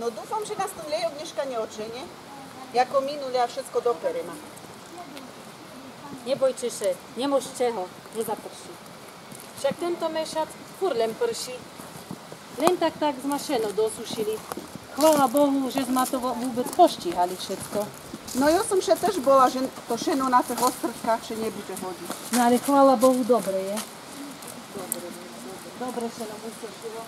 No dúfam, že nás ten lejok dneška neodženie. Jako minule a všetko dopereme. Nebojte się, nie mož čeho, nezaprší. Však tento mešac furt len prší. Len tak z mašeno dosušili. Chvála Bohu, že sme to vôbec poštíhali všetko. No ja som še tež bola, že to šeno na tých ostrkách še nebude hodiť. No ale chvála Bohu, dobre je. Dobre šeno vysušilo.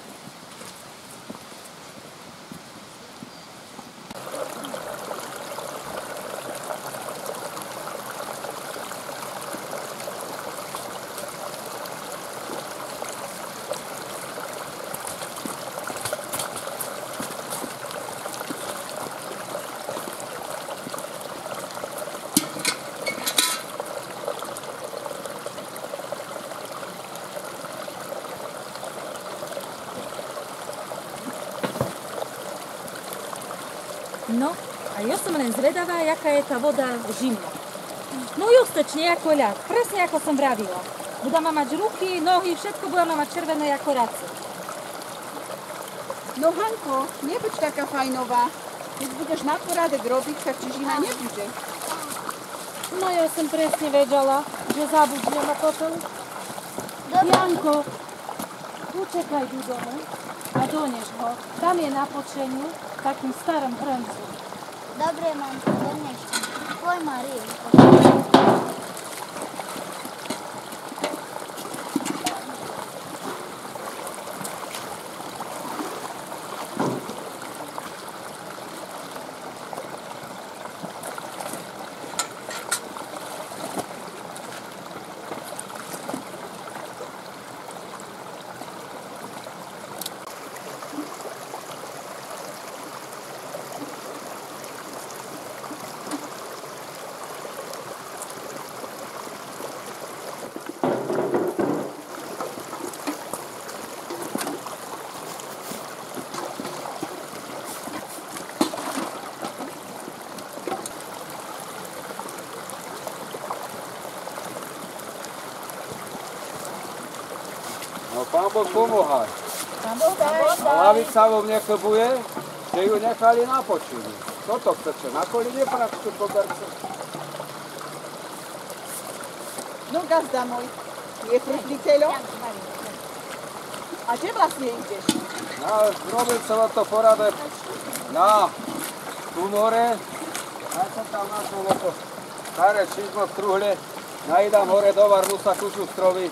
No, a ja som len zvedavá, jaká je tá voda zimná. No justečne, ako ľad, presne ako som vravila. Budeme mať ruky, nohy, všetko budeme mať červené ako race. No Hanko, nebuď taká fajnová. Keď budeš na porádek robiť, tak ti žina nebude. No ja som presne vedela, že zabudnem na popelu. Janko, učekaj do domu a donež ho. Tam je na počeniu v takým starom hrncu. Dobre, mamko, donešte. Tvoj Mariju. No Pán Boh pomohaj. Pán Boh daj. A lavica vám neklbuje, že ju nechali na počinu. Toto chcete, na koline pračku poberce. No gazda môj, je prúdliteľo? A kde vlastne ideš? No, robil som to poradek na tu more. Ja som tam našol to staré číslo struhle. Najdám hore do Varmusa kušu strovy.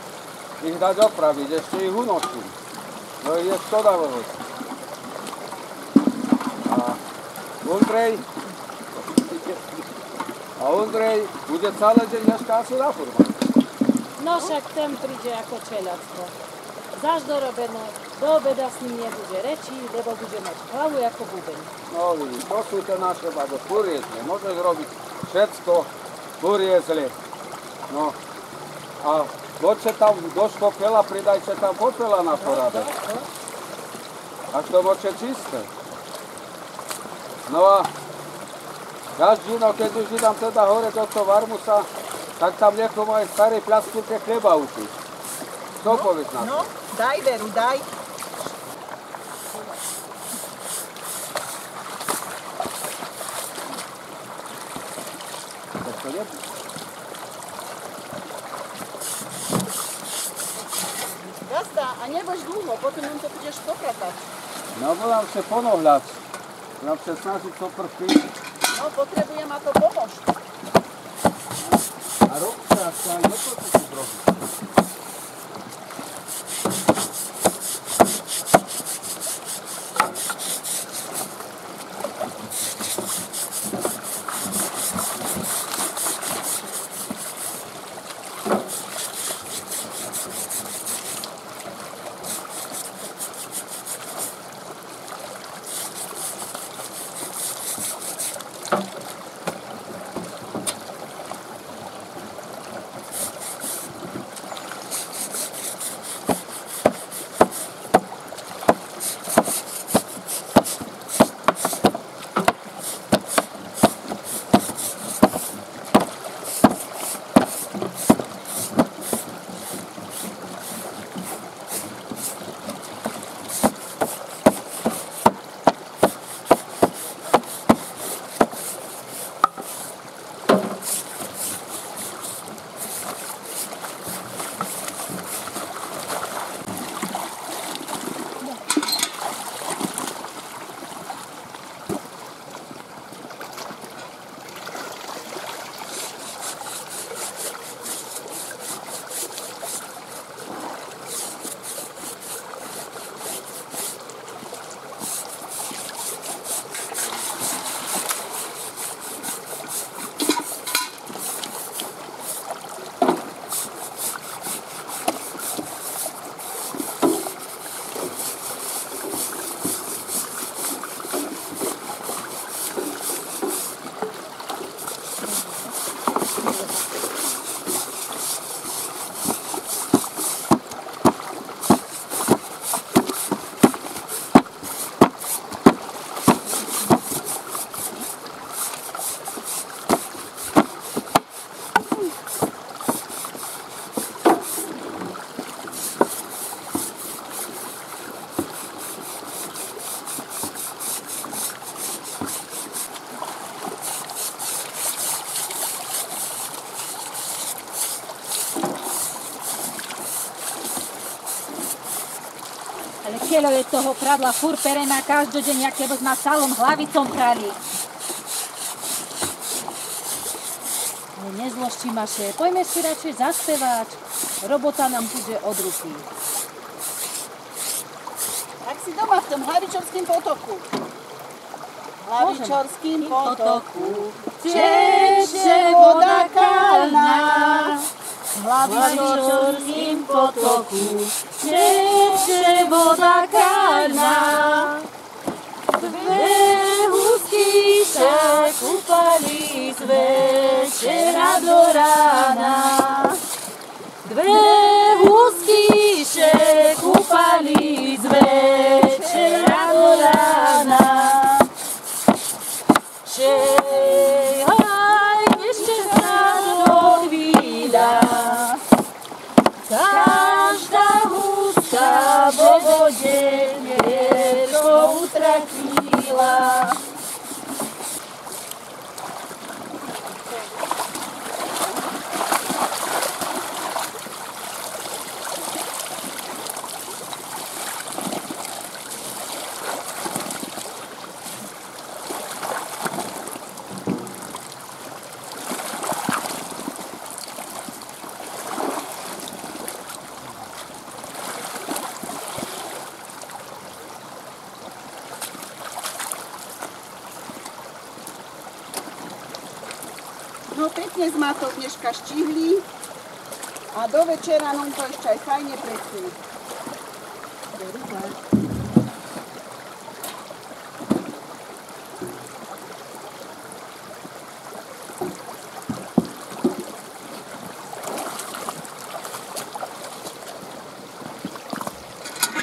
Ich dať opraviť, ešte ich unočím. No je škoda vôbec. A Ondrej bude celé deň dneska asi na furman. No však ten príde ako čeľactvo. Zaž dorobené, do obeda s ním nebude reči, lebo bude mať hlavu ako bubeň. No vidíš, to sú tie naše babo, furiezle. Môžeš robiť všetko furiezle. No a poďte tam do špopela, pridajte tam popela na porádek. Až to moče čisté. No a každino, keď už idem teda hore do toho Varmusa, tak tam niekomu aj staré pľasknuté chleba učiť. Čo povieš na to? No, daj veru, daj. to nebude. Gazda, a nie weź długo, potem on to będziesz popratać. No budem se ponohľať. Budem se snažiť to prpiť. No, potrebujeme to pomôcť. A robca sa aj nepočíti trochu. Ale keľo je toho pradla furt perena každodeň, jak keby na salom hlavicom prali. Ale nezložti maše, poďme si radšej zaspevať. Robota nám bude od ruky. Tak si doma v tom Hlavičovským potoku. Hlavičovským potoku teče voda kalná. V Hlavičovským potoku teče voda kalná. Dve husky sa kúpali z večera do rána. Dve husky sa kúpali z večera do rána. Šej, haj, ešte sa do chvíľa. Každá huska vo vode mierko utratila. No pekne sme to dneška štihli a do večera nám to ešte aj fajne prekrie.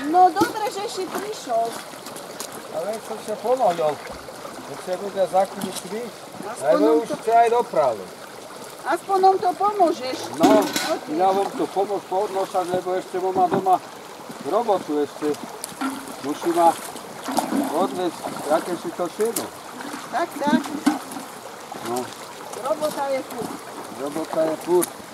No dobre, že si prišiel. Ale som sa ponohľal. Keď sa bude za chvíľu šviť, Aspoň aj nám už to, ste aj doprali. aspoň nám to pomôžeš. No, ja vám to pomôžem poodnošať, lebo ešte mám doma robotu ešte. Musí ma odviesť, aké si to šinu. Tak, tak. No, Robota je tu. Robota je furt.